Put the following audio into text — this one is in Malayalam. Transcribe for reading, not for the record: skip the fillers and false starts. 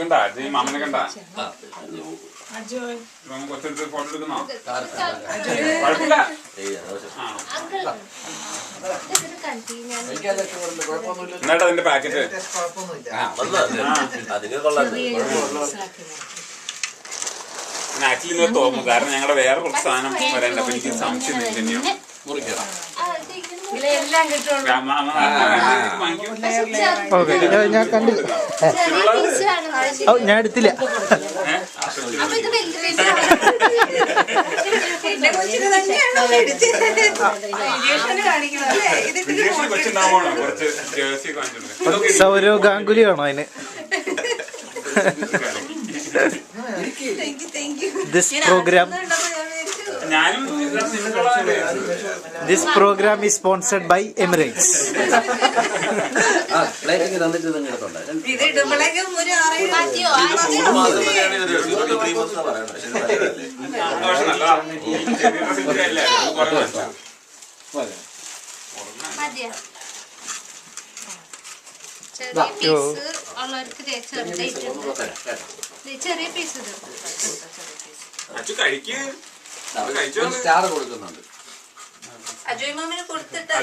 കണ്ടാ മാമനെ കണ്ടാ കൊച്ചെടുത്ത് ഫോട്ടോ എടുക്കുന്നോ? കുഴപ്പമില്ല. എന്നിട്ട് അതിന്റെ പാക്കറ്റ് ആക്ച്വലി ഇന്ന് തോന്നും, കാരണം ഞങ്ങളുടെ വേറെ കുറച്ച് സാധനം വരേണ്ട. അപ്പൊ എനിക്ക് സംശയം തന്നെയാണ്. ഞാൻ കണ്ടില്ല, ഞാൻ എടുത്തില്ല. സൗരവ് ഗാംഗുലി ആണോ അതിന്? This program is sponsored by Emirates. Star കൊടുക്കുന്നുണ്ട്. അജയ് മാമിന് കൊടുത്തിട്ട്